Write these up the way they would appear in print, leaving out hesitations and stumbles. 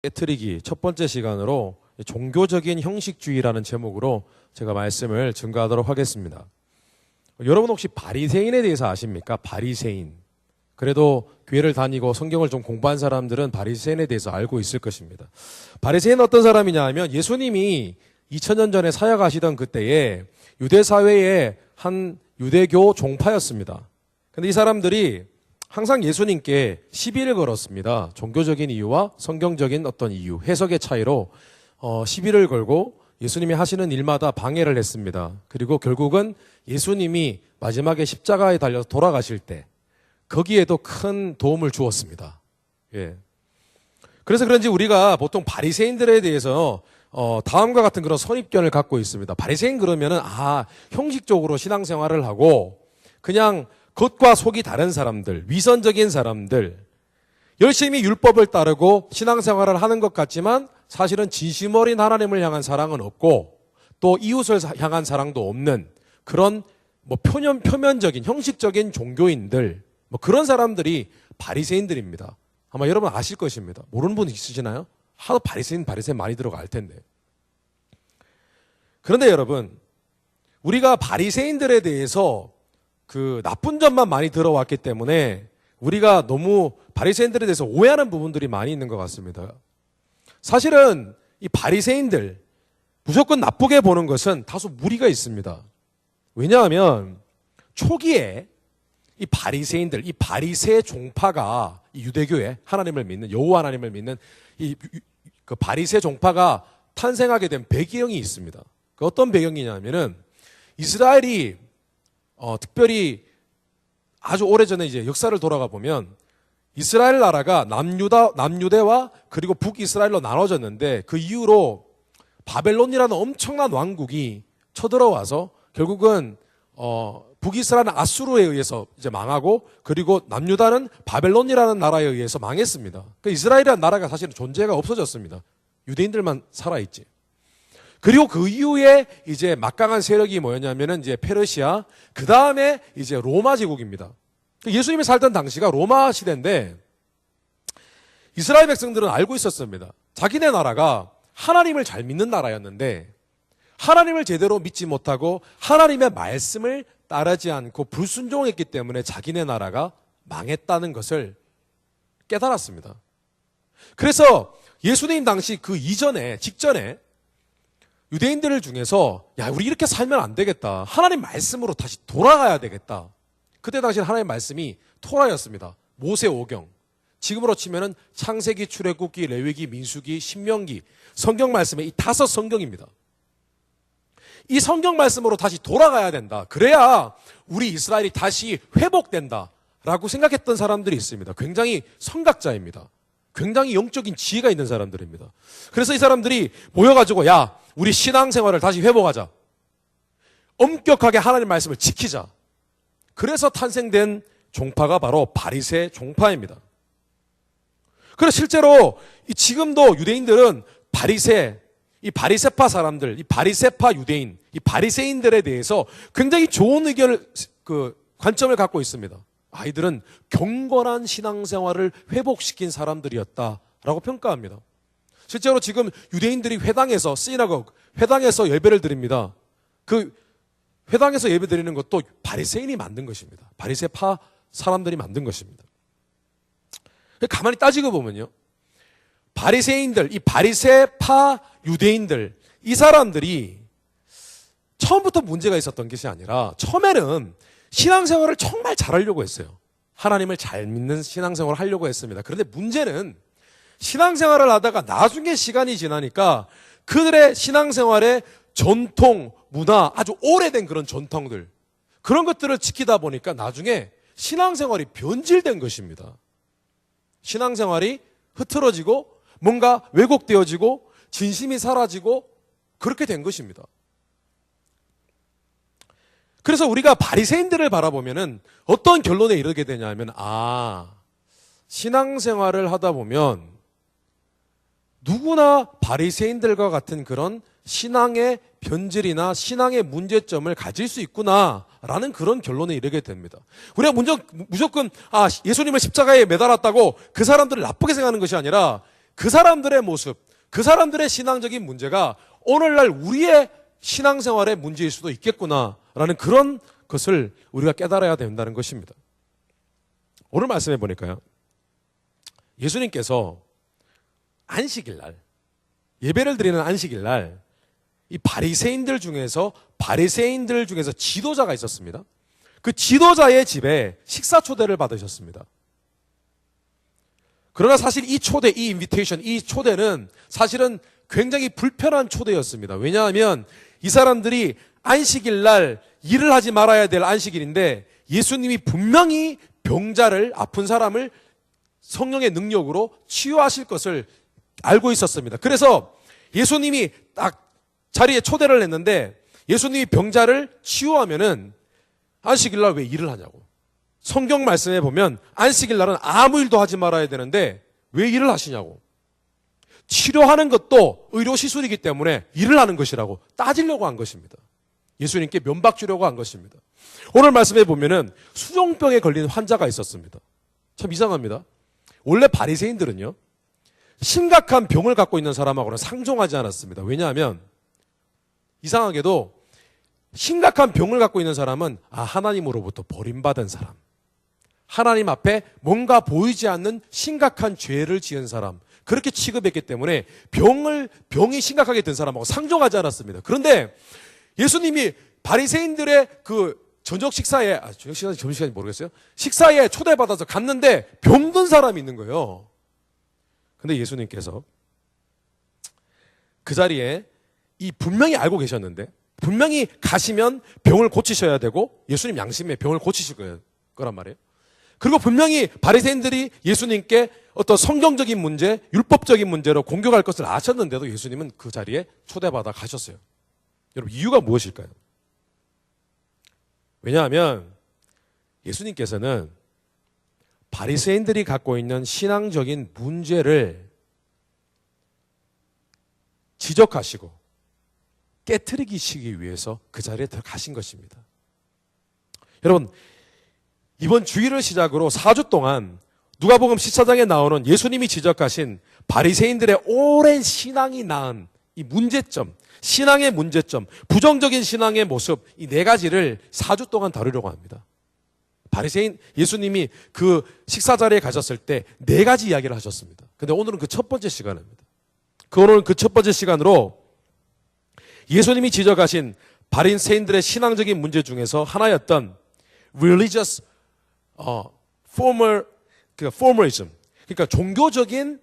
깨트리기 첫 번째 시간으로 종교적인 형식주의라는 제목으로 제가 말씀을 증거하도록 하겠습니다. 여러분 혹시 바리새인에 대해서 아십니까? 바리새인. 그래도 교회를 다니고 성경을 좀 공부한 사람들은 바리새인에 대해서 알고 있을 것입니다. 바리새인은 어떤 사람이냐 하면 예수님이 2000년 전에 사역하시던 그때에 유대 사회의 한 유대교 종파였습니다. 근데 이 사람들이 항상 예수님께 시비를 걸었습니다. 종교적인 이유와 성경적인 어떤 이유, 해석의 차이로 시비를 걸고 예수님이 하시는 일마다 방해를 했습니다. 그리고 결국은 예수님이 마지막에 십자가에 달려서 돌아가실 때 거기에도 큰 도움을 주었습니다. 예. 그래서 그런지 우리가 보통 바리새인들에 대해서 다음과 같은 그런 선입견을 갖고 있습니다. 바리새인 그러면은 형식적으로 신앙생활을 하고 그냥 겉과 속이 다른 사람들, 위선적인 사람들, 열심히 율법을 따르고 신앙생활을 하는 것 같지만 사실은 진심 어린 하나님을 향한 사랑은 없고 또 이웃을 향한 사랑도 없는 그런 표면적인 형식적인 종교인들, 그런 사람들이 바리새인들입니다. 아마 여러분 아실 것입니다. 모르는 분 있으시나요? 하도 바리새인 많이 들어갈 텐데. 그런데 여러분, 우리가 바리새인들에 대해서 그 나쁜 점만 많이 들어왔기 때문에 우리가 너무 바리새인들에 대해서 오해하는 부분들이 많이 있는 것 같습니다. 사실은 이 바리새인들 무조건 나쁘게 보는 것은 다소 무리가 있습니다. 왜냐하면 초기에 이 바리새인들, 이 바리새 종파가 이 유대교에 하나님을 믿는 여호와 하나님을 믿는 그 바리새 종파가 탄생하게 된 배경이 있습니다. 그 어떤 배경이냐면은 이스라엘이 특별히 아주 오래전에 이제 역사를 돌아가 보면 이스라엘 나라가 남유대와 그리고 북이스라엘로 나눠졌는데 그 이후로 바벨론이라는 엄청난 왕국이 쳐들어와서 결국은 북이스라엘은 아수르에 의해서 이제 망하고 그리고 남유다는 바벨론이라는 나라에 의해서 망했습니다. 그 이스라엘이라는 나라가 사실은 존재가 없어졌습니다. 유대인들만 살아있지. 그리고 그 이후에 이제 막강한 세력이 뭐였냐면은 이제 페르시아, 그 다음에 이제 로마 제국입니다. 예수님이 살던 당시가 로마 시대인데 이스라엘 백성들은 알고 있었습니다. 자기네 나라가 하나님을 잘 믿는 나라였는데 하나님을 제대로 믿지 못하고 하나님의 말씀을 따르지 않고 불순종했기 때문에 자기네 나라가 망했다는 것을 깨달았습니다. 그래서 예수님 당시 그 직전에 유대인들 중에서 우리 이렇게 살면 안 되겠다. 하나님 말씀으로 다시 돌아가야 되겠다. 그때 당시 하나님 말씀이 토라였습니다. 모세오경. 지금으로 치면은 창세기, 출애굽기, 레위기, 민수기, 신명기 성경 말씀의 이 5 성경입니다. 이 성경 말씀으로 다시 돌아가야 된다. 그래야 우리 이스라엘이 다시 회복된다라고 생각했던 사람들이 있습니다. 굉장히 성각자입니다. 굉장히 영적인 지혜가 있는 사람들입니다. 그래서 이 사람들이 모여가지고 우리 신앙생활을 다시 회복하자. 엄격하게 하나님 말씀을 지키자. 그래서 탄생된 종파가 바로 바리새 종파입니다. 그래서 실제로 지금도 유대인들은 이 바리새파 사람들, 이 바리새파 유대인, 이 바리새인들에 대해서 굉장히 좋은 관점을 갖고 있습니다. 아이들은 경건한 신앙생활을 회복시킨 사람들이었다라고 평가합니다. 실제로 지금 유대인들이 회당에서 회당에서 예배를 드립니다. 그 회당에서 예배 드리는 것도 바리새인이 만든 것입니다. 바리새파 사람들이 만든 것입니다. 가만히 따지고 보면요. 바리새인들, 이 바리새파 유대인들, 이 사람들이 처음부터 문제가 있었던 것이 아니라 처음에는 신앙생활을 정말 잘하려고 했어요. 하나님을 잘 믿는 신앙생활을 하려고 했습니다. 그런데 문제는 신앙생활을 하다가 나중에 시간이 지나니까 그들의 신앙생활의 전통, 문화, 아주 오래된 그런 전통들, 그런 것들을 지키다 보니까 나중에 신앙생활이 변질된 것입니다. 신앙생활이 흐트러지고 뭔가 왜곡되어지고 진심이 사라지고 그렇게 된 것입니다. 그래서 우리가 바리새인들을 바라보면은 어떤 결론에 이르게 되냐면 신앙생활을 하다 보면 누구나 바리새인들과 같은 그런 신앙의 변질이나 신앙의 문제점을 가질 수 있구나라는 그런 결론에 이르게 됩니다. 우리가 무조건 예수님을 십자가에 매달았다고 그 사람들을 나쁘게 생각하는 것이 아니라 그 사람들의 모습, 그 사람들의 신앙적인 문제가 오늘날 우리의 신앙생활의 문제일 수도 있겠구나라는 그런 것을 우리가 깨달아야 된다는 것입니다. 오늘 말씀해 보니까요, 예수님께서 안식일 날, 예배를 드리는 안식일 날, 이 바리새인들 중에서 지도자가 있었습니다. 그 지도자의 집에 식사 초대를 받으셨습니다. 그러나 사실 이 초대, 이 인비테이션, 이 초대는 사실은 굉장히 불편한 초대였습니다. 왜냐하면 이 사람들이 안식일 날 일을 하지 말아야 될 안식일인데 예수님이 분명히 병자를, 아픈 사람을 성령의 능력으로 치유하실 것을 알고 있었습니다. 그래서 예수님이 딱 자리에 초대를 했는데 예수님이 병자를 치유하면은 안식일 날 왜 일을 하냐고. 성경 말씀에 보면 안식일 날은 아무 일도 하지 말아야 되는데 왜 일을 하시냐고. 치료하는 것도 의료시술이기 때문에 일을 하는 것이라고 따지려고 한 것입니다. 예수님께 면박 주려고 한 것입니다. 오늘 말씀에 보면은 수종병에 걸린 환자가 있었습니다. 참 이상합니다. 원래 바리새인들은요, 심각한 병을 갖고 있는 사람하고는 상종하지 않았습니다. 왜냐하면 이상하게도 심각한 병을 갖고 있는 사람은 하나님으로부터 버림받은 사람, 하나님 앞에 뭔가 보이지 않는 심각한 죄를 지은 사람, 그렇게 취급했기 때문에 병이 심각하게 든 사람하고 상종하지 않았습니다. 그런데 예수님이 바리새인들의 그 저녁 식사에, 점심시간이 모르겠어요. 식사에 초대받아서 갔는데 병든 사람이 있는 거예요. 근데 예수님께서 그 자리에 분명히 알고 계셨는데, 분명히 가시면 병을 고치셔야 되고 예수님 양심에 병을 고치실 거란 말이에요. 그리고 분명히 바리새인들이 예수님께 어떤 성경적인 문제, 율법적인 문제로 공격할 것을 아셨는데도 예수님은 그 자리에 초대받아 가셨어요. 여러분, 이유가 무엇일까요? 왜냐하면 예수님께서는 바리새인들이 갖고 있는 신앙적인 문제를 지적하시고 깨트리시기 위해서 그 자리에 들어가신 것입니다. 여러분, 이번 주일을 시작으로 4주 동안 누가복음 14장에 나오는 예수님이 지적하신 바리새인들의 오랜 신앙이 낳은 이 문제점, 신앙의 문제점, 부정적인 신앙의 모습, 이 네 가지를 4주 동안 다루려고 합니다. 예수님이 그 식사 자리에 가셨을 때 네 가지 이야기를 하셨습니다. 근데 오늘은 그 첫 번째 시간입니다. 오늘 그 첫 번째 시간으로 예수님이 지적하신 바리새인들의 신앙적인 문제 중에서 하나였던 religious formalism, 그러니까 종교적인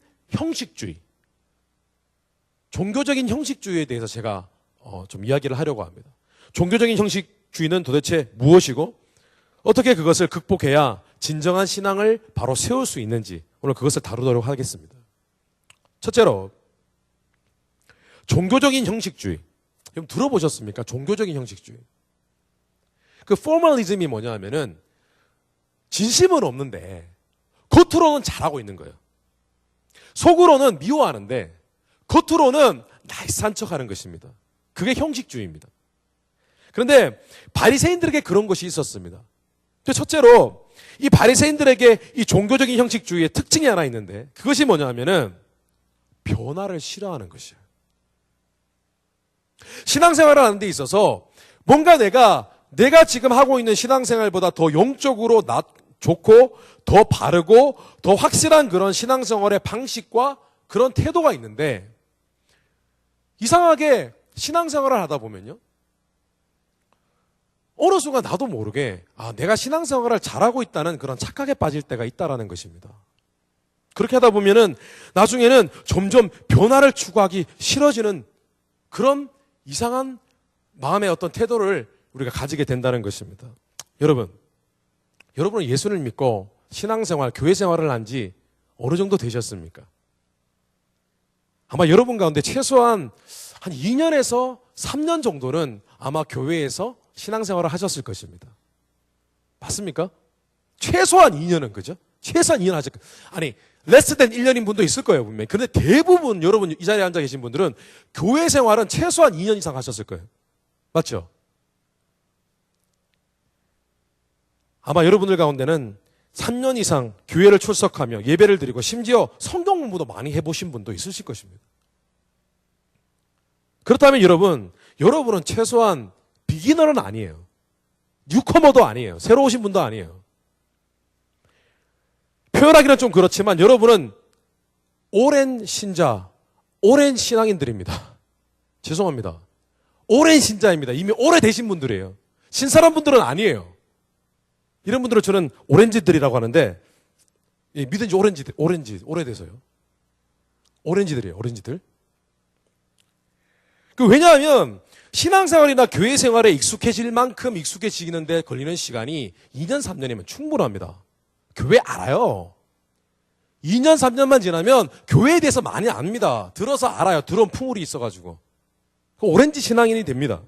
형식주의에 대해서 제가 좀 이야기를 하려고 합니다. 종교적인 형식주의는 도대체 무엇이고 어떻게 그것을 극복해야 진정한 신앙을 바로 세울 수 있는지 오늘 그것을 다루도록 하겠습니다. 첫째로 종교적인 형식주의. 좀 들어보셨습니까? 종교적인 형식주의. 그 포멀리즘이 뭐냐 하면은 진심은 없는데 겉으로는 잘하고 있는 거예요. 속으로는 미워하는데 겉으로는 나이스한 척하는 것입니다. 그게 형식주의입니다. 그런데 바리새인들에게 그런 것이 있었습니다. 첫째로 이 바리새인들에게 이 종교적인 형식주의의 특징이 하나 있는데 그것이 뭐냐 하면은 변화를 싫어하는 것이에요. 신앙생활을 하는 데 있어서 뭔가 내가 지금 하고 있는 신앙생활보다 더 영적으로 좋고 더 바르고 더 확실한 그런 신앙생활의 방식과 그런 태도가 있는데 이상하게 신앙생활을 하다 보면요, 어느 순간 나도 모르게 내가 신앙생활을 잘하고 있다는 그런 착각에 빠질 때가 있다라는 것입니다. 그렇게 하다 보면은 나중에는 점점 변화를 추구하기 싫어지는 그런 이상한 마음의 어떤 태도를 우리가 가지게 된다는 것입니다. 여러분은 예수를 믿고 신앙생활, 교회생활을 한 지 어느 정도 되셨습니까? 아마 여러분 가운데 최소한 한 2년에서 3년 정도는 아마 교회에서 신앙생활을 하셨을 것입니다. 맞습니까? 최소한 2년은, 그죠? 최소한 2년 하셨, less than 1년인 분도 있을 거예요, 분명히. 그런데 대부분 여러분 이 자리에 앉아 계신 분들은 교회 생활은 최소한 2년 이상 하셨을 거예요. 맞죠? 아마 여러분들 가운데는 3년 이상 교회를 출석하며 예배를 드리고 심지어 성경 공부도 많이 해보신 분도 있으실 것입니다. 그렇다면 여러분은 최소한 비기너는 아니에요. 뉴커머도 아니에요. 새로 오신 분도 아니에요. 표현하기는 좀 그렇지만 여러분은 오랜 신자, 오랜 신앙인들입니다. 죄송합니다. 오랜 신자입니다. 이미 오래되신 분들이에요. 신사람 분들은 아니에요. 이런 분들은 저는 오렌지들이라고 하는데, 믿은 지 오래돼서요. 오렌지들이에요, 오렌지들. 왜냐하면, 신앙생활이나 교회 생활에 익숙해질 만큼 익숙해지는데 걸리는 시간이 2년, 3년이면 충분합니다. 교회 알아요. 2년, 3년만 지나면 교회에 대해서 많이 압니다. 들어서 알아요. 들어온 풍울이 있어가지고. 오렌지 신앙인이 됩니다.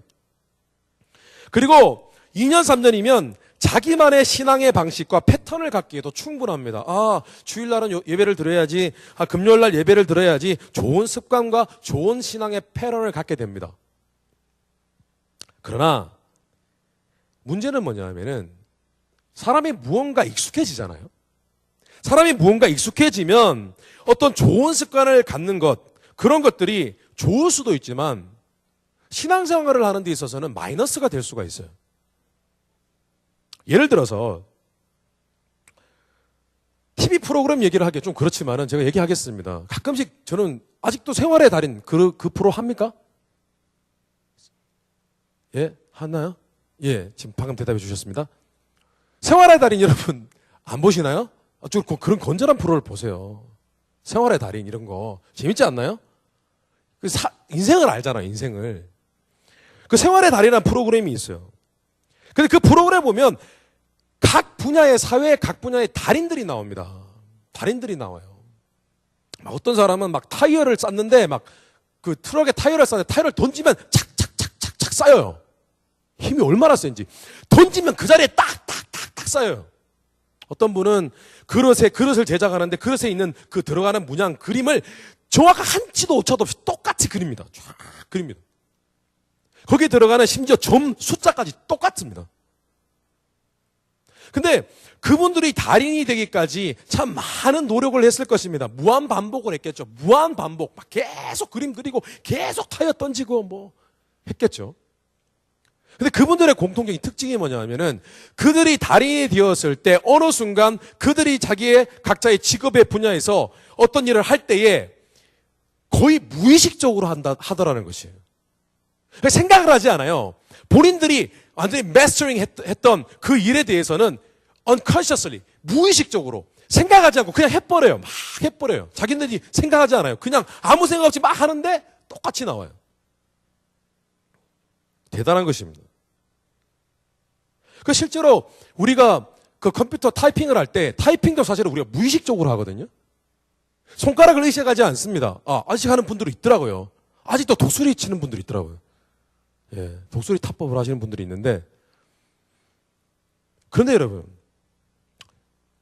그리고 2년, 3년이면 자기만의 신앙의 방식과 패턴을 갖기에도 충분합니다. 주일날은 예배를 드려야지. 금요일날 예배를 드려야지. 좋은 습관과 좋은 신앙의 패턴을 갖게 됩니다. 그러나 문제는 뭐냐면은 사람이 무언가 익숙해지잖아요. 사람이 무언가 익숙해지면 어떤 좋은 습관을 갖는 것, 그런 것들이 좋을 수도 있지만 신앙생활을 하는 데 있어서는 마이너스가 될 수가 있어요. 예를 들어서 TV 프로그램 얘기를 하기 좀 그렇지만은 제가 얘기하겠습니다. 가끔씩 저는 아직도 생활의 달인 그 프로 합니까? 예? 하나요? 예, 지금 방금 대답해 주셨습니다. 생활의 달인 여러분 안 보시나요? 좀 그런 건전한 프로를 보세요. 생활의 달인 이런 거 재밌지 않나요? 인생을 알잖아요, 인생을. 그 생활의 달인이라는 프로그램이 있어요. 근데 그 프로그램 보면 각 분야의 사회의 각 분야의 달인들이 나옵니다. 달인들이 나와요. 막 어떤 사람은 막 타이어를 쌌는데 막 그 트럭에 타이어를 쌌는데 타이어를 던지면 착착착착착 쌓여요. 힘이 얼마나 센지. 던지면 그 자리에 딱딱딱딱 쌓여요. 어떤 분은 그릇을 제작하는데 그릇에 있는 그 들어가는 문양 그림을 정확한 한치도 오차도 없이 똑같이 그립니다. 쫙 그립니다. 거기에 들어가는 심지어 점 숫자까지 똑같습니다. 근데 그분들이 달인이 되기까지 참 많은 노력을 했을 것입니다. 무한 반복을 했겠죠. 무한 반복. 막 계속 그림 그리고 계속 타이어 던지고 뭐 했겠죠. 근데 그분들의 공통적인 특징이 뭐냐면은 그들이 달인이 되었을 때 어느 순간 그들이 자기의 각자의 직업의 분야에서 어떤 일을 할 때에 거의 무의식적으로 하더라는 것이에요. 생각을 하지 않아요. 본인들이 완전히 마스터링 했던 그 일에 대해서는 unconsciously, 무의식적으로 생각하지 않고 그냥 해버려요. 막 해버려요. 자기들이 생각하지 않아요. 그냥 아무 생각 없이 막 하는데 똑같이 나와요. 대단한 것입니다. 실제로 우리가 그 컴퓨터 타이핑을 할 때 타이핑도 사실은 우리가 무의식적으로 하거든요. 손가락을 의식하지 않습니다. 아직 하는 분들이 있더라고요. 아직도 독수리 치는 분들이 있더라고요. 예, 독수리 타법을 하시는 분들이 있는데, 그런데 여러분,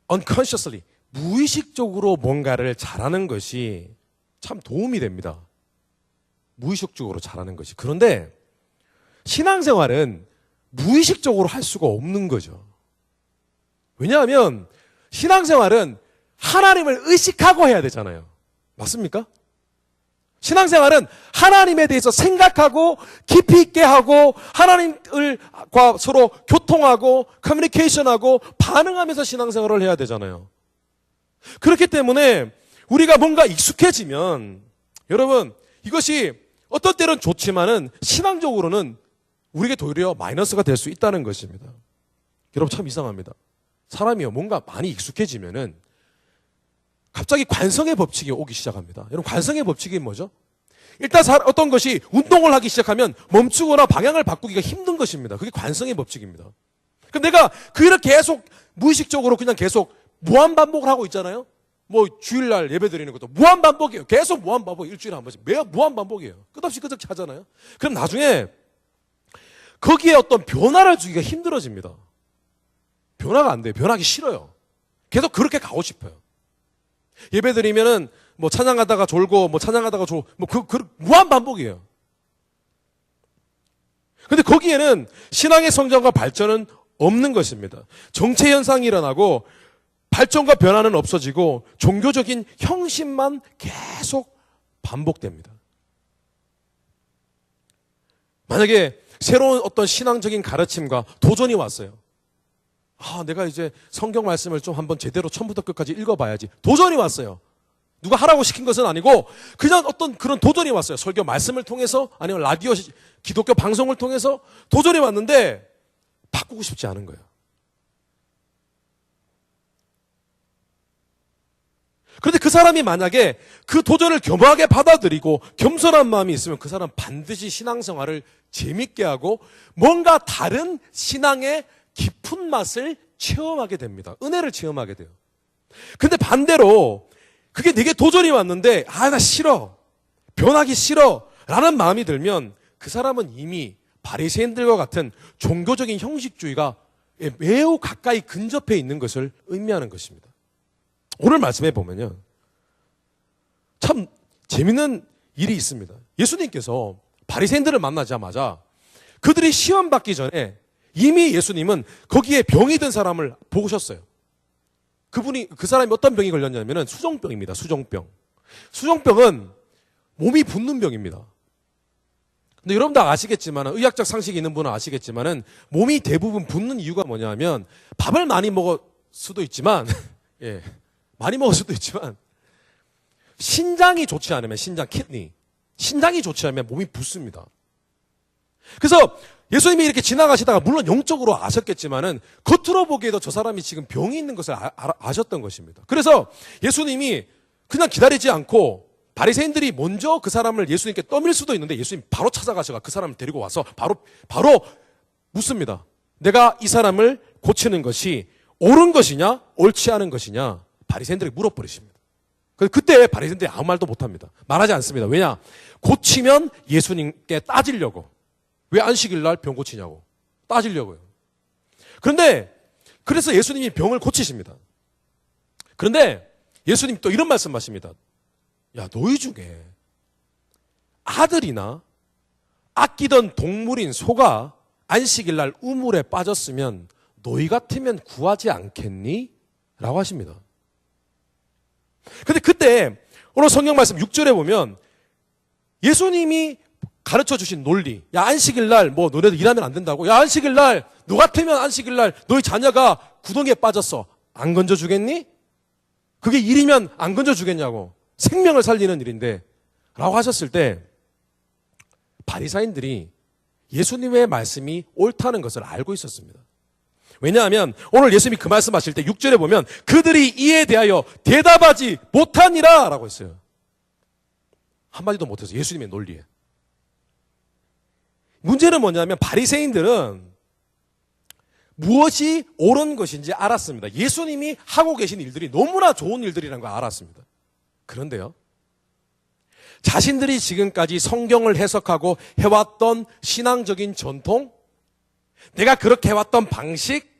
unconsciously, 무의식적으로 뭔가를 잘하는 것이 참 도움이 됩니다. 무의식적으로 잘하는 것이. 그런데 신앙생활은 무의식적으로 할 수가 없는 거죠. 왜냐하면 신앙생활은 하나님을 의식하고 해야 되잖아요. 맞습니까? 신앙생활은 하나님에 대해서 생각하고 깊이 있게 하고 하나님과 서로 교통하고 커뮤니케이션하고 반응하면서 신앙생활을 해야 되잖아요. 그렇기 때문에 우리가 뭔가 익숙해지면 여러분 이것이 어떤 때는 좋지만은 신앙적으로는 우리에게 도리어 마이너스가 될 수 있다는 것입니다. 여러분 참 이상합니다. 사람이요 뭔가 많이 익숙해지면은 갑자기 관성의 법칙이 오기 시작합니다. 여러분 관성의 법칙이 뭐죠? 일단 어떤 것이 운동을 하기 시작하면 멈추거나 방향을 바꾸기가 힘든 것입니다. 그게 관성의 법칙입니다. 그럼 내가 그 일을 계속 무의식적으로 그냥 계속 무한 반복을 하고 있잖아요. 뭐 주일날 예배 드리는 것도 무한 반복이에요. 계속 무한 반복, 일주일에 한 번씩 매일 무한 반복이에요. 끝없이 하잖아요. 그럼 나중에 거기에 어떤 변화를 주기가 힘들어집니다. 변화가 안 돼요. 변하기 싫어요. 계속 그렇게 가고 싶어요. 예배 드리면은 뭐 찬양하다가 졸고 뭐 찬양하다가 졸고 뭐 무한 반복이에요. 근데 거기에는 신앙의 성장과 발전은 없는 것입니다. 정체 현상이 일어나고 발전과 변화는 없어지고 종교적인 형식만 계속 반복됩니다. 만약에 새로운 어떤 신앙적인 가르침과 도전이 왔어요. 내가 이제 성경 말씀을 좀 한번 제대로 처음부터 끝까지 읽어봐야지. 도전이 왔어요. 누가 하라고 시킨 것은 아니고 그냥 어떤 그런 도전이 왔어요. 설교 말씀을 통해서 아니면 라디오 기독교 방송을 통해서 도전이 왔는데 바꾸고 싶지 않은 거예요. 그런데 그 사람이 만약에 그 도전을 겸허하게 받아들이고 겸손한 마음이 있으면 그 사람 반드시 신앙생활을 재밌게 하고 뭔가 다른 신앙의 깊은 맛을 체험하게 됩니다. 은혜를 체험하게 돼요. 근데 반대로 그게 내게 도전이 왔는데 나 싫어. 변하기 싫어. 라는 마음이 들면 그 사람은 이미 바리새인들과 같은 종교적인 형식주의가 매우 가까이 근접해 있는 것을 의미하는 것입니다. 오늘 말씀해 보면요. 참 재밌는 일이 있습니다. 예수님께서 바리새인들을 만나자마자 그들이 시험 받기 전에 이미 예수님은 거기에 병이 든 사람을 보셨어요. 그 사람이 어떤 병이 걸렸냐면은 수종병입니다. 수종병. 수종병은 몸이 붓는 병입니다. 근데 여러분 다 아시겠지만, 의학적 상식이 있는 분은 아시겠지만은 몸이 대부분 붓는 이유가 뭐냐면 밥을 많이 먹을 수도 있지만, 많이 먹을 수도 있지만 신장이 좋지 않으면 신장이 좋지 않으면 몸이 붓습니다. 그래서 예수님이 이렇게 지나가시다가 물론 영적으로 아셨겠지만은 겉으로 보기에도 저 사람이 지금 병이 있는 것을 아셨던 것입니다. 그래서 예수님이 그냥 기다리지 않고 바리새인들이 먼저 그 사람을 예수님께 떠밀 수도 있는데 예수님 바로 찾아가셔서 그 사람을 데리고 와서 바로 묻습니다. 내가 이 사람을 고치는 것이 옳은 것이냐 옳지 않은 것이냐 바리새인들에게 물어버리십니다. 그때 바리새인들이 아무 말도 못합니다. 말하지 않습니다. 왜냐? 고치면 예수님께 따지려고. 왜 안식일 날 병 고치냐고. 따지려고요. 그래서 예수님이 병을 고치십니다. 그런데 예수님 또 이런 말씀 하십니다. 야, 너희 중에 아들이나 아끼던 동물인 소가 안식일 날 우물에 빠졌으면 너희 같으면 구하지 않겠니? 라고 하십니다. 근데 그때 오늘 성경 말씀 6절에 보면 예수님이 가르쳐 주신 논리. 야, 안식일 날 너네들 일하면 안 된다고. 야, 안식일 날 너 같으면 안식일 날 너희 자녀가 구덩이에 빠졌어. 안 건져 주겠니? 그게 일이면 안 건져 주겠냐고. 생명을 살리는 일인데 라고 하셨을 때 바리새인들이 예수님의 말씀이 옳다는 것을 알고 있었습니다. 왜냐하면 오늘 예수님이 그 말씀하실 때 6절에 보면 그들이 이에 대하여 대답하지 못하니라 라고 했어요. 한마디도 못해서 예수님의 논리에. 문제는 뭐냐면 바리새인들은 무엇이 옳은 것인지 알았습니다. 예수님이 하고 계신 일들이 너무나 좋은 일들이라는 걸 알았습니다. 그런데요, 자신들이 지금까지 성경을 해석하고 해왔던 신앙적인 전통, 내가 그렇게 해왔던 방식,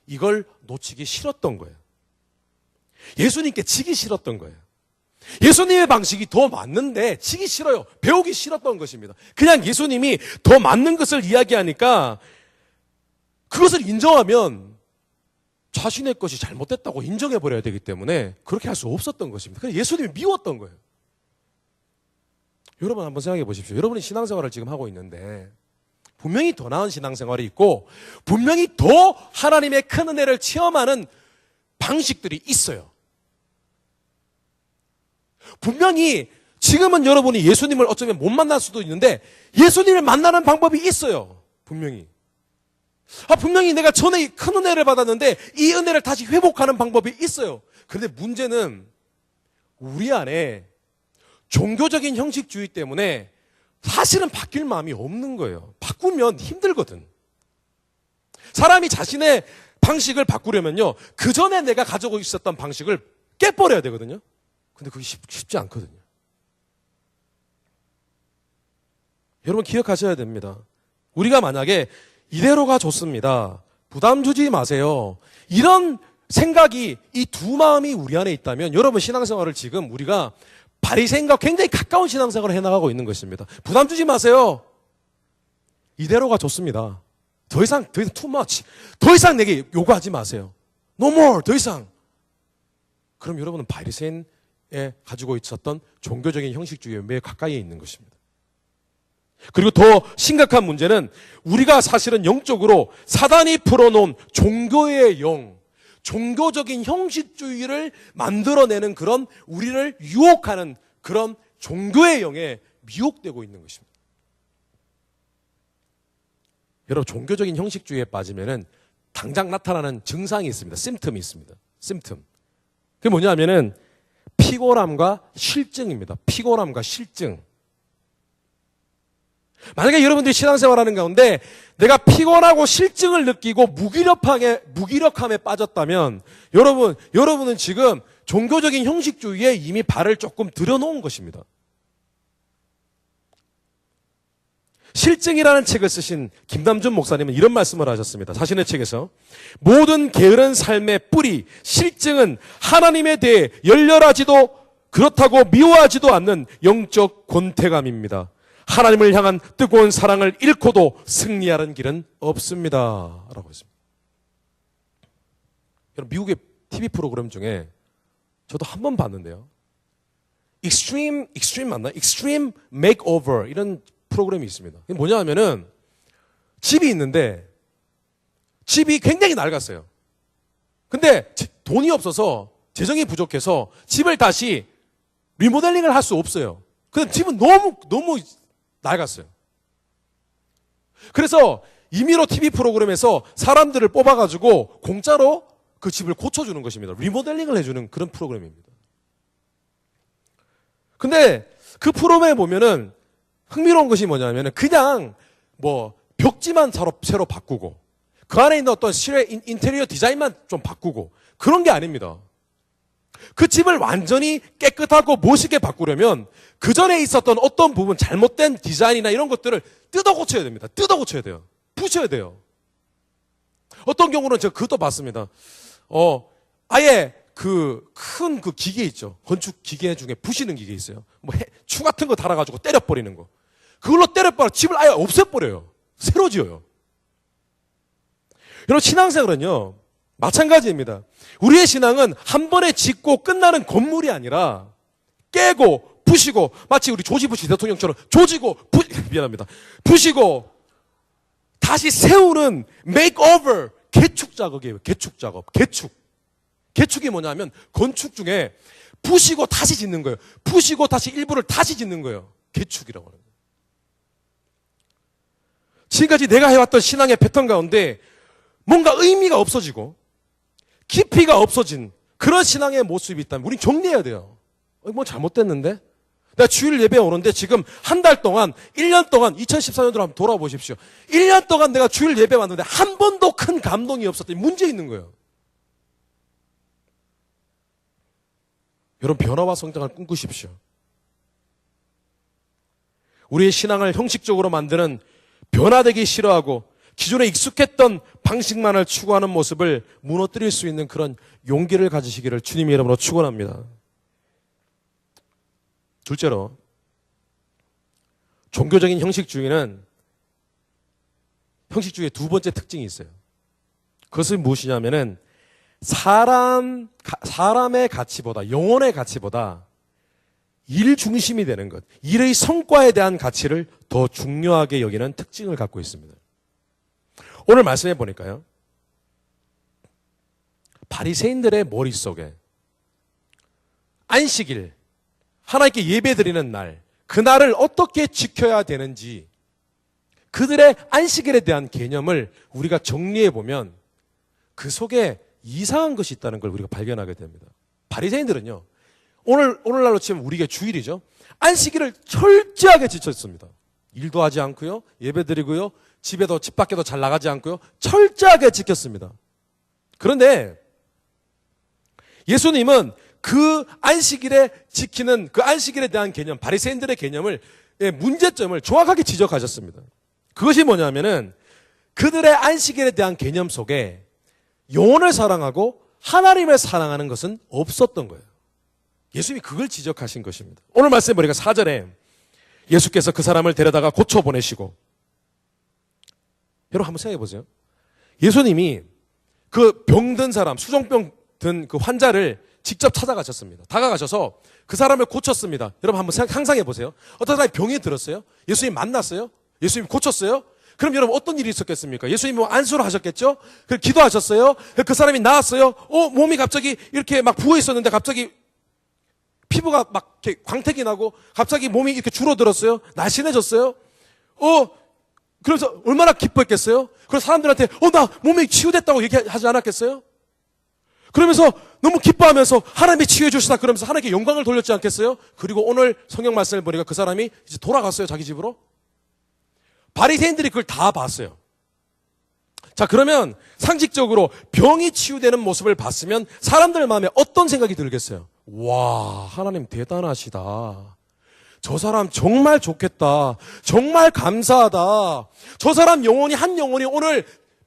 이걸 놓치기 싫었던 거예요. 예수님께 지기 싫었던 거예요. 예수님의 방식이 더 맞는데 지기 싫어요. 배우기 싫었던 것입니다. 그냥 예수님이 더 맞는 것을 이야기하니까 그것을 인정하면 자신의 것이 잘못됐다고 인정해버려야 되기 때문에 그렇게 할 수 없었던 것입니다. 그래서 예수님이 미웠던 거예요. 여러분 한번 생각해 보십시오. 여러분이 신앙생활을 지금 하고 있는데 분명히 더 나은 신앙생활이 있고 분명히 더 하나님의 큰 은혜를 체험하는 방식들이 있어요. 분명히 지금은 여러분이 예수님을 어쩌면 못 만날 수도 있는데 예수님을 만나는 방법이 있어요. 분명히. 분명히 내가 전에 큰 은혜를 받았는데 이 은혜를 다시 회복하는 방법이 있어요. 그런데 문제는 우리 안에 종교적인 형식주의 때문에 사실은 바뀔 마음이 없는 거예요. 바꾸면 힘들거든. 사람이 자신의 방식을 바꾸려면요, 그 전에 내가 가지고 있었던 방식을 깨버려야 되거든요. 근데 그게 쉽지 않거든요. 여러분 기억하셔야 됩니다. 우리가 만약에 이대로가 좋습니다, 부담 주지 마세요, 이런 생각이, 이 두 마음이 우리 안에 있다면 여러분 신앙생활을 지금 우리가 바리새인과 굉장히 가까운 신앙생활을 해나가고 있는 것입니다. 부담 주지 마세요. 이대로가 좋습니다. 더 이상 too much. 더 이상 내게 요구하지 마세요. No more. 더 이상. 그럼 여러분은 바리새인에 가지고 있었던 종교적인 형식주의에 매우 가까이에 있는 것입니다. 그리고 더 심각한 문제는 우리가 사실은 영적으로 사단이 풀어놓은 종교의 영, 종교적인 형식주의를 만들어내는 그런 우리를 유혹하는 그런 종교의 영에 미혹되고 있는 것입니다. 여러분, 종교적인 형식주의에 빠지면은 당장 나타나는 증상이 있습니다. 심텀이 있습니다. 심텀. 그게 뭐냐면은 피곤함과 실증입니다. 피곤함과 실증. 만약에 여러분들이 신앙생활하는 가운데 내가 피곤하고 실증을 느끼고 무기력함에 빠졌다면 여러분은 지금 종교적인 형식주의에 이미 발을 조금 들여놓은 것입니다. 실증이라는 책을 쓰신 김남준 목사님은 이런 말씀을 하셨습니다. 자신의 책에서 모든 게으른 삶의 뿌리, 실증은 하나님에 대해 열렬하지도 그렇다고 미워하지도 않는 영적 권태감입니다. 하나님을 향한 뜨거운 사랑을 잃고도 승리하는 길은 없습니다. 라고 했습니다. 여러분, 미국의 TV 프로그램 중에 저도 한 번 봤는데요. Extreme 맞나? Extreme Makeover 이런 프로그램이 있습니다. 이게 뭐냐 하면은 집이 있는데 집이 굉장히 낡았어요. 근데 돈이 없어서 재정이 부족해서 집을 다시 리모델링을 할 수 없어요. 근데 집은 너무 낡았어요. 그래서 임의로 TV 프로그램에서 사람들을 뽑아가지고 공짜로 그 집을 고쳐주는 것입니다. 리모델링을 해주는 그런 프로그램입니다. 근데 그 프로그램에 보면은 흥미로운 것이 뭐냐면은 그냥 뭐 벽지만 새로 바꾸고 그 안에 있는 어떤 실내 인테리어 디자인만 좀 바꾸고 그런 게 아닙니다. 그 집을 완전히 깨끗하고 멋있게 바꾸려면 그 전에 있었던 어떤 부분 잘못된 디자인이나 이런 것들을 뜯어 고쳐야 됩니다. 뜯어 고쳐야 돼요. 부셔야 돼요. 어떤 경우는 제가 그것도 봤습니다. 아예 그 큰 그 기계 있죠. 건축 기계 중에 부시는 기계 있어요. 뭐 추 같은 거 달아가지고 때려버리는 거. 그걸로 때려버려 집을 아예 없애버려요. 새로 지어요. 여러분, 신앙생활은요 마찬가지입니다. 우리의 신앙은 한 번에 짓고 끝나는 건물이 아니라 깨고 부시고 마치 우리 조지 부시 대통령처럼 미안합니다. 부시고 다시 세우는 makeover 개축 작업이에요. 개축 작업. 개축이 뭐냐면 건축 중에 부시고 다시 짓는 거예요. 부시고 다시 일부를 다시 짓는 거예요. 개축이라고 하는 거예요. 지금까지 내가 해왔던 신앙의 패턴 가운데 뭔가 의미가 없어지고 깊이가 없어진 그런 신앙의 모습이 있다면 우린 정리해야 돼요. 뭐 잘못됐는데? 내가 주일 예배 오는데 지금 한 달 동안, 1년 동안, 2014년도로 한번 돌아보십시오. 1년 동안 내가 주일 예배 왔는데 한 번도 큰 감동이 없었더니 문제 있는 거예요. 여러분, 변화와 성장을 꿈꾸십시오. 우리의 신앙을 형식적으로 만드는 변화되기 싫어하고 기존에 익숙했던 방식만을 추구하는 모습을 무너뜨릴 수 있는 그런 용기를 가지시기를 주님의 이름으로 축원합니다. 둘째로, 종교적인 형식주의는 형식주의의 두 번째 특징이 있어요. 그것은 무엇이냐면은 사람의 가치보다, 영혼의 가치보다 일 중심이 되는 것, 일의 성과에 대한 가치를 더 중요하게 여기는 특징을 갖고 있습니다. 오늘 말씀해 보니까요, 바리새인들의 머릿속에 안식일, 하나님께 예배드리는 날, 그날을 어떻게 지켜야 되는지 그들의 안식일에 대한 개념을 우리가 정리해 보면 그 속에 이상한 것이 있다는 걸 우리가 발견하게 됩니다. 바리새인들은요, 오늘날로 치면 우리가 주일이죠. 안식일을 철저하게 지켰습니다. 일도 하지 않고요, 예배드리고요, 집 밖에도 잘 나가지 않고요, 철저하게 지켰습니다. 그런데 예수님은 그 안식일에 지키는 그 안식일에 대한 개념, 바리새인들의 개념을, 문제점을 정확하게 지적하셨습니다. 그것이 뭐냐면은 그들의 안식일에 대한 개념 속에 영혼을 사랑하고 하나님을 사랑하는 것은 없었던 거예요. 예수님이 그걸 지적하신 것입니다. 오늘 말씀 보니까 4절에 예수께서 그 사람을 데려다가 고쳐 보내시고, 여러분 한번 생각해 보세요. 예수님이 그 병든 사람, 수종병 든 그 환자를 직접 찾아가셨습니다. 다가가셔서 그 사람을 고쳤습니다. 여러분 한번 상상해 보세요. 어떤 사람이 병이 들었어요? 예수님 만났어요? 예수님 고쳤어요? 그럼 여러분 어떤 일이 있었겠습니까? 예수님 뭐 안수를 하셨겠죠? 그 기도하셨어요? 그 사람이 나았어요? 몸이 갑자기 이렇게 막 부어 있었는데 갑자기 피부가 막 이렇게 광택이 나고 갑자기 몸이 이렇게 줄어들었어요? 날씬해졌어요? 그래서 얼마나 기뻐했겠어요? 그래서 사람들한테 나 몸이 치유됐다고 얘기하지 않았겠어요? 그러면서 너무 기뻐하면서 하나님이 치유해 주시다 그러면서 하나님께 영광을 돌렸지 않겠어요? 그리고 오늘 성경 말씀을 보니까 그 사람이 이제 돌아갔어요, 자기 집으로. 바리새인들이 그걸 다 봤어요. 자, 그러면 상식적으로 병이 치유되는 모습을 봤으면 사람들 마음에 어떤 생각이 들겠어요? 와, 하나님 대단하시다. 저 사람 정말 좋겠다. 정말 감사하다. 저 사람 한 영혼이 오늘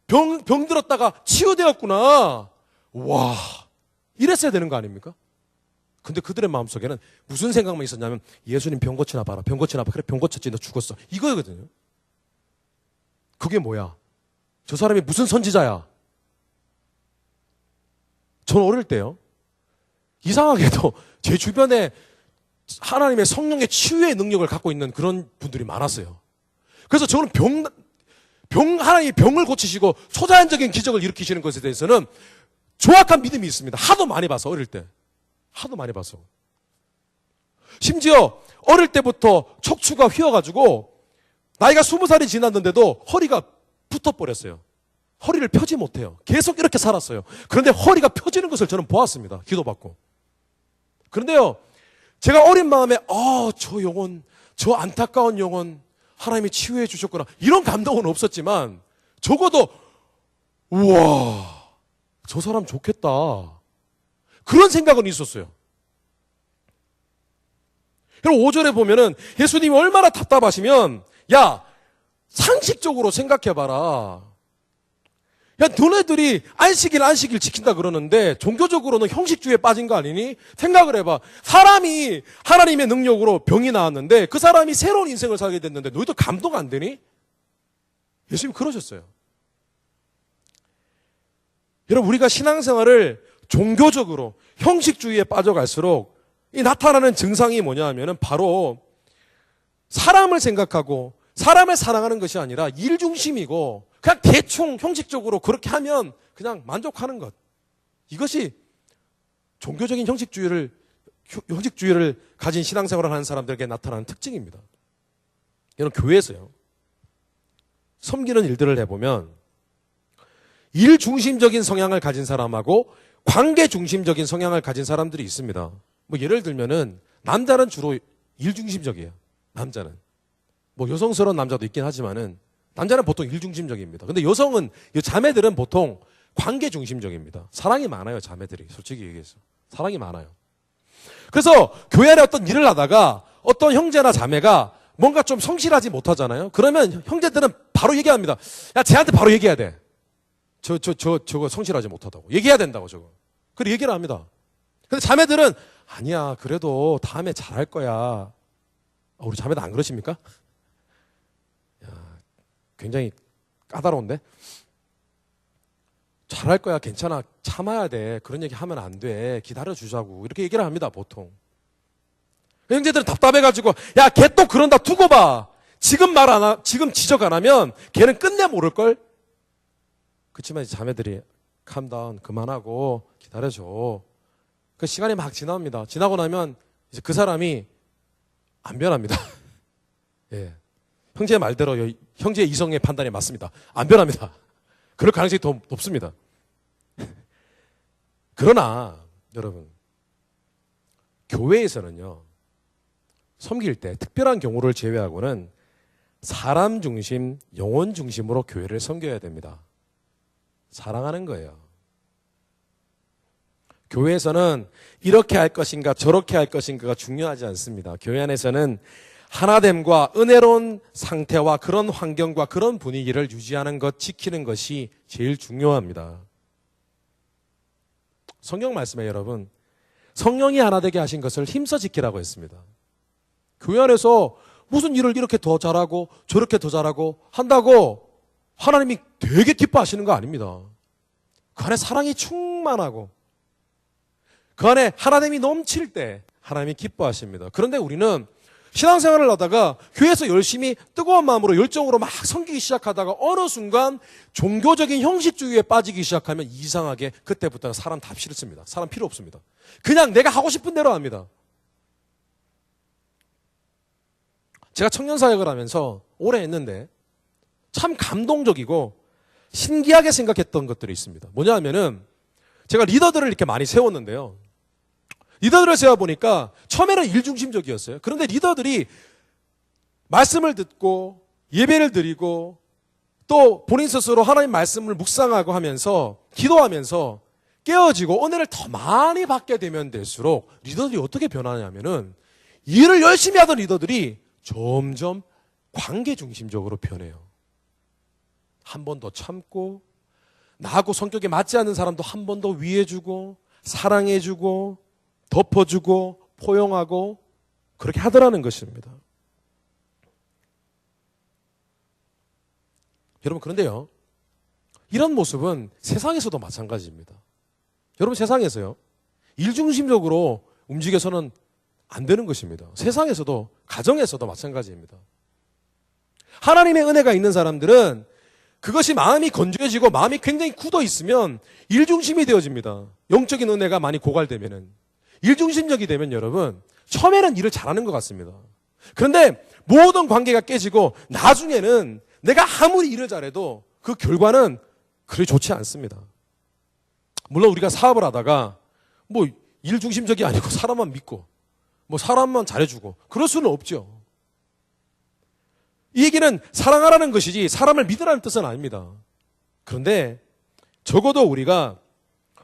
병 들었다가 치유되었구나. 와, 이랬어야 되는 거 아닙니까? 근데 그들의 마음속에는 무슨 생각만 있었냐면 예수님 병 고치나 봐라. 병 고치나 봐. 그래, 병 고쳤지. 너 죽었어. 이거거든요. 그게 뭐야? 저 사람이 무슨 선지자야? 저는 어릴 때요. 이상하게도 제 주변에 하나님의 성령의 치유의 능력을 갖고 있는 그런 분들이 많았어요. 그래서 저는 하나님이 병을 고치시고 초자연적인 기적을 일으키시는 것에 대해서는 정확한 믿음이 있습니다. 하도 많이 봐서, 어릴 때. 하도 많이 봐서. 심지어 어릴 때부터 척추가 휘어가지고 나이가 20살이 지났는데도 허리가 붙어버렸어요. 허리를 펴지 못해요. 계속 이렇게 살았어요. 그런데 허리가 펴지는 것을 저는 보았습니다. 기도받고. 그런데요, 제가 어린 마음에 저 영혼, 저 안타까운 영혼 하나님이 치유해 주셨구나. 이런 감동은 없었지만 적어도 우와, 저 사람 좋겠다. 그런 생각은 있었어요. 그리고 5절에 보면은 예수님이 얼마나 답답하시면 야, 상식적으로 생각해봐라. 야, 너네들이 안식일 지킨다 그러는데 종교적으로는 형식주의에 빠진 거 아니니? 생각을 해봐. 사람이 하나님의 능력으로 병이 나왔는데 그 사람이 새로운 인생을 살게 됐는데 너희도 감동 안 되니? 예수님이 그러셨어요. 여러분, 우리가 신앙생활을 종교적으로 형식주의에 빠져갈수록 이 나타나는 증상이 뭐냐 하면은 바로 사람을 생각하고 사람을 사랑하는 것이 아니라 일 중심이고 그냥 대충 형식적으로 그렇게 하면 그냥 만족하는 것. 이것이 종교적인 형식주의를 가진 신앙생활을 하는 사람들에게 나타나는 특징입니다. 여러분, 교회에서요, 섬기는 일들을 해보면 일 중심적인 성향을 가진 사람하고 관계 중심적인 성향을 가진 사람들이 있습니다. 뭐 예를 들면은 남자는 주로 일 중심적이에요. 남자는. 뭐 여성스러운 남자도 있긴 하지만은 남자는 보통 일 중심적입니다. 근데 여성은, 자매들은 보통 관계 중심적입니다. 사랑이 많아요, 자매들이. 솔직히 얘기해서. 사랑이 많아요. 그래서 교회 안에 어떤 일을 하다가 어떤 형제나 자매가 뭔가 좀 성실하지 못하잖아요. 그러면 형제들은 바로 얘기합니다. 야, 쟤한테 바로 얘기해야 돼. 저거 성실하지 못하다고. 얘기해야 된다고, 저거. 그리고 얘기를 합니다. 근데 자매들은 아니야, 그래도 다음에 잘할 거야. 우리 자매들 안 그러십니까? 야, 굉장히 까다로운데? 잘할 거야, 괜찮아, 참아야 돼. 그런 얘기 하면 안 돼. 기다려주자고. 이렇게 얘기를 합니다, 보통. 형제들은 답답해가지고, 야, 걔 또 그런다, 두고 봐. 지금 지적 안 하면 걔는 끝내 모를걸? 그렇지만 자매들이 캄다운, 그만하고 기다려줘. 그 시간이 막 지납니다. 지나고 나면 이제 그 사람이 안 변합니다. 예. 형제의 말대로 형제의 이성의 판단이 맞습니다. 안 변합니다. 그럴 가능성이 더 높습니다. 그러나 여러분, 교회에서는요, 섬길 때 특별한 경우를 제외하고는 사람 중심, 영혼 중심으로 교회를 섬겨야 됩니다. 사랑하는 거예요. 교회에서는 이렇게 할 것인가 저렇게 할 것인가가 중요하지 않습니다. 교회 안에서는 하나됨과 은혜로운 상태와 그런 환경과 그런 분위기를 유지하는 것, 지키는 것이 제일 중요합니다. 성경 말씀에 여러분, 성령이 하나 되게 하신 것을 힘써 지키라고 했습니다. 교회 안에서 무슨 일을 이렇게 더 잘하고 저렇게 더 잘하고 한다고 하나님이 되게 기뻐하시는 거 아닙니다. 그 안에 사랑이 충만하고 그 안에 하나님이 넘칠 때 하나님이 기뻐하십니다. 그런데 우리는 신앙생활을 하다가 교회에서 열심히 뜨거운 마음으로 열정으로 막 섬기기 시작하다가 어느 순간 종교적인 형식주의에 빠지기 시작하면 이상하게 그때부터는 사람 다 싫습니다. 사람 필요 없습니다. 그냥 내가 하고 싶은 대로 합니다. 제가 청년사역을 하면서 오래 했는데 참 감동적이고 신기하게 생각했던 것들이 있습니다. 뭐냐 하면은 제가 리더들을 이렇게 많이 세웠는데요. 리더들을 세워보니까 처음에는 일중심적이었어요. 그런데 리더들이 말씀을 듣고 예배를 드리고 또 본인 스스로 하나님 말씀을 묵상하고 하면서 기도하면서 깨어지고 은혜를 더 많이 받게 되면 될수록 리더들이 어떻게 변하냐면은 일을 열심히 하던 리더들이 점점 관계 중심적으로 변해요. 한 번 더 참고 나하고 성격에 맞지 않는 사람도 한 번 더 위해주고 사랑해주고 덮어주고 포용하고 그렇게 하더라는 것입니다. 여러분 그런데요, 이런 모습은 세상에서도 마찬가지입니다. 여러분 세상에서요, 일중심적으로 움직여서는 안 되는 것입니다. 세상에서도 가정에서도 마찬가지입니다. 하나님의 은혜가 있는 사람들은 그것이 마음이 건조해지고 마음이 굉장히 굳어 있으면 일중심이 되어집니다. 영적인 은혜가 많이 고갈되면은. 일중심적이 되면 여러분 처음에는 일을 잘하는 것 같습니다. 그런데 모든 관계가 깨지고 나중에는 내가 아무리 일을 잘해도 그 결과는 그리 좋지 않습니다. 물론 우리가 사업을 하다가 뭐 일중심적이 아니고 사람만 믿고 뭐 사람만 잘해주고 그럴 수는 없죠. 이 얘기는 사랑하라는 것이지 사람을 믿으라는 뜻은 아닙니다. 그런데 적어도 우리가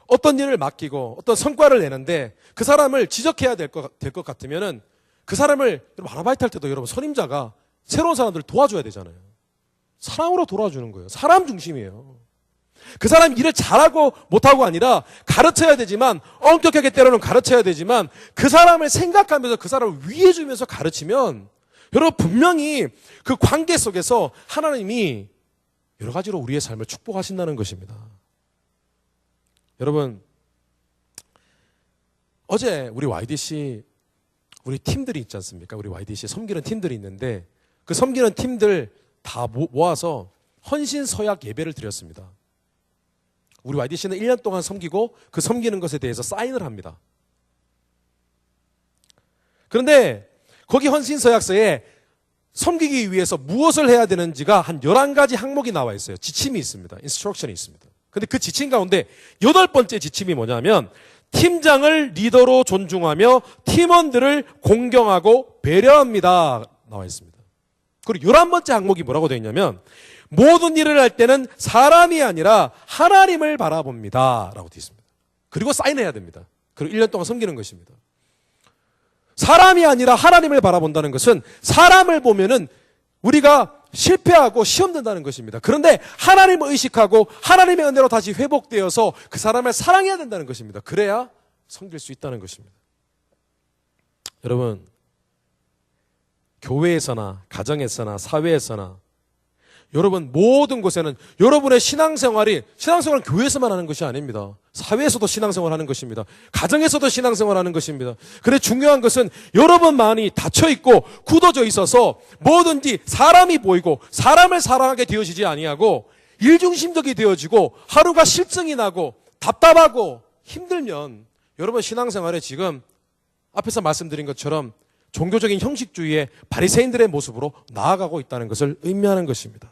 어떤 일을 맡기고 어떤 성과를 내는데 그 사람을 지적해야 될 것 같으면은 그 사람을 여러분 아르바이트 할 때도 여러분 선임자가 새로운 사람들을 도와줘야 되잖아요. 사랑으로 도와주는 거예요. 사람 중심이에요. 그 사람이 일을 잘하고 못하고 아니라 가르쳐야 되지만 엄격하게 때로는 가르쳐야 되지만 그 사람을 생각하면서 그 사람을 위해주면서 가르치면 여러분 분명히 그 관계 속에서 하나님이 여러 가지로 우리의 삶을 축복하신다는 것입니다. 여러분 어제 우리 YDC 우리 팀들이 있지 않습니까? 우리 YDC 섬기는 팀들이 있는데 그 섬기는 팀들 다 모아서 헌신 서약 예배를 드렸습니다. 우리 YDC는 1년 동안 섬기고 그 섬기는 것에 대해서 사인을 합니다. 그런데 거기 헌신 서약서에 섬기기 위해서 무엇을 해야 되는지가 한 11가지 항목이 나와 있어요. 지침이 있습니다. 인스트럭션이 있습니다. 근데 그 지침 가운데 8번째 지침이 뭐냐면 팀장을 리더로 존중하며 팀원들을 공경하고 배려합니다. 나와 있습니다. 그리고 11번째 항목이 뭐라고 되어 있냐면 모든 일을 할 때는 사람이 아니라 하나님을 바라봅니다. 라고 되어 있습니다. 그리고 사인해야 됩니다. 그리고 1년 동안 섬기는 것입니다. 사람이 아니라 하나님을 바라본다는 것은 사람을 보면은 우리가 실패하고 시험 든다는 것입니다. 그런데 하나님을 의식하고 하나님의 은혜로 다시 회복되어서 그 사람을 사랑해야 된다는 것입니다. 그래야 섬길 수 있다는 것입니다. 여러분, 교회에서나 가정에서나 사회에서나 여러분 모든 곳에는 여러분의 신앙생활은 교회에서만 하는 것이 아닙니다. 사회에서도 신앙생활 하는 것입니다. 가정에서도 신앙생활 하는 것입니다. 그런데 중요한 것은 여러분만이 닫혀있고 굳어져 있어서 뭐든지 사람이 보이고 사람을 사랑하게 되어지지 아니하고 일중심적이 되어지고 하루가 실증이 나고 답답하고 힘들면 여러분 신앙생활에 지금 앞에서 말씀드린 것처럼 종교적인 형식주의의 바리새인들의 모습으로 나아가고 있다는 것을 의미하는 것입니다.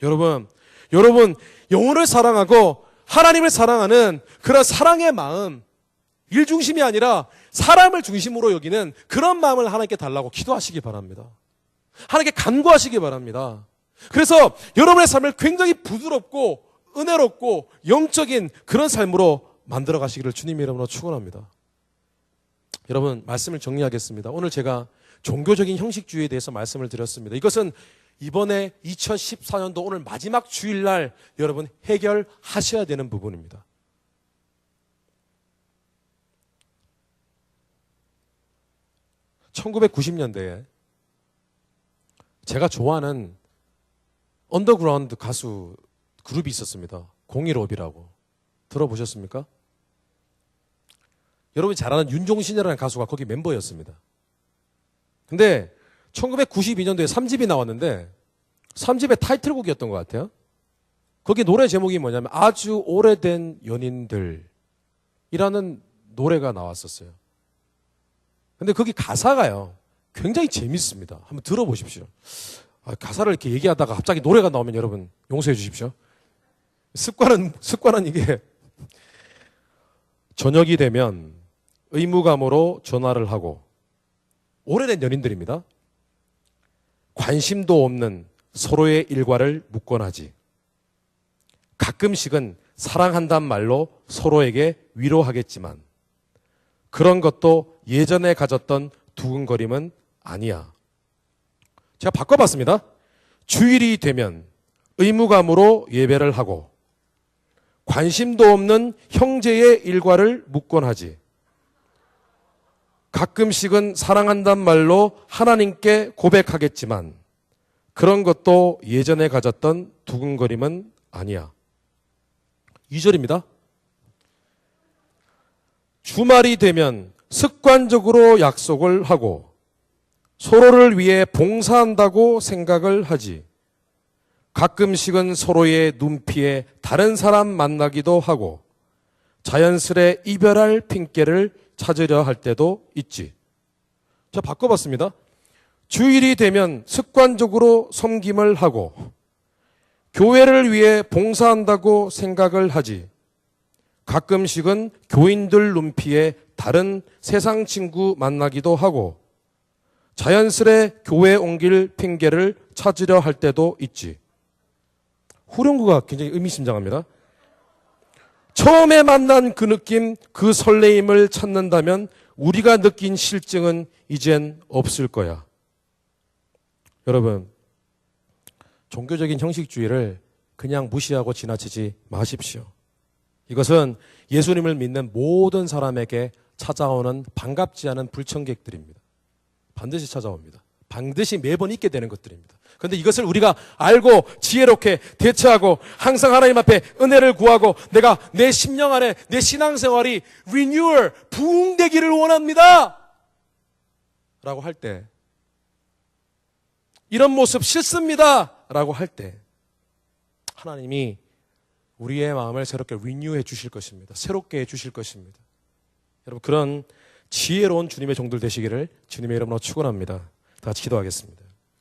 여러분 영혼을 사랑하고 하나님을 사랑하는 그런 사랑의 마음, 일중심이 아니라 사람을 중심으로 여기는 그런 마음을 하나님께 달라고 기도하시기 바랍니다. 하나님께 간구하시기 바랍니다. 그래서 여러분의 삶을 굉장히 부드럽고 은혜롭고 영적인 그런 삶으로 만들어 가시기를 주님의 이름으로 축원합니다. 여러분 말씀을 정리하겠습니다. 오늘 제가 종교적인 형식주의에 대해서 말씀을 드렸습니다. 이것은 이번에 2014년도 오늘 마지막 주일날 여러분 해결하셔야 되는 부분입니다. (1990년대에) 제가 좋아하는 언더그라운드 가수 그룹이 있었습니다. 015이라고 들어보셨습니까? 여러분이 잘 아는 윤종신이라는 가수가 거기 멤버였습니다. 근데 1992년도에 3집이 나왔는데 3집의 타이틀곡이었던 것 같아요. 거기 노래 제목이 뭐냐면 아주 오래된 연인들이라는 노래가 나왔었어요. 근데 거기 가사가요, 굉장히 재밌습니다. 한번 들어보십시오. 가사를 이렇게 얘기하다가 갑자기 노래가 나오면 여러분 용서해 주십시오. 습관은 이게 저녁이 되면 의무감으로 전화를 하고, 오래된 연인들입니다. 관심도 없는 서로의 일과를 묻곤 하지. 가끔씩은 사랑한단 말로 서로에게 위로하겠지만 그런 것도 예전에 가졌던 두근거림은 아니야. 제가 바꿔봤습니다. 주일이 되면 의무감으로 예배를 하고 관심도 없는 형제의 일과를 묻곤 하지. 가끔씩은 사랑한단 말로 하나님께 고백하겠지만 그런 것도 예전에 가졌던 두근거림은 아니야. 2절입니다. 주말이 되면 습관적으로 약속을 하고 서로를 위해 봉사한다고 생각을 하지. 가끔씩은 서로의 눈피에 다른 사람 만나기도 하고 자연스레 이별할 핑계를 찾으려 할 때도 있지. 자, 바꿔봤습니다. 주일이 되면 습관적으로 섬김을 하고 교회를 위해 봉사한다고 생각을 하지. 가끔씩은 교인들 눈피에 다른 세상 친구 만나기도 하고 자연스레 교회 옮길 핑계를 찾으려 할 때도 있지. 후렴구가 굉장히 의미심장합니다. 처음에 만난 그 느낌, 그 설레임을 찾는다면 우리가 느낀 실증은 이젠 없을 거야. 여러분, 종교적인 형식주의를 그냥 무시하고 지나치지 마십시오. 이것은 예수님을 믿는 모든 사람에게 찾아오는 반갑지 않은 불청객들입니다. 반드시 찾아옵니다. 반드시 매번 있게 되는 것들입니다. 그런데 이것을 우리가 알고 지혜롭게 대처하고 항상 하나님 앞에 은혜를 구하고 내가 내 심령 안에 내 신앙생활이 리뉴얼, 부흥되기를 원합니다 라고 할 때, 이런 모습 싫습니다 라고 할 때 하나님이 우리의 마음을 새롭게 리뉴해 주실 것입니다. 새롭게 해 주실 것입니다. 여러분, 그런 지혜로운 주님의 종들 되시기를 주님의 이름으로 축원합니다. 다 같이 기도하겠습니다.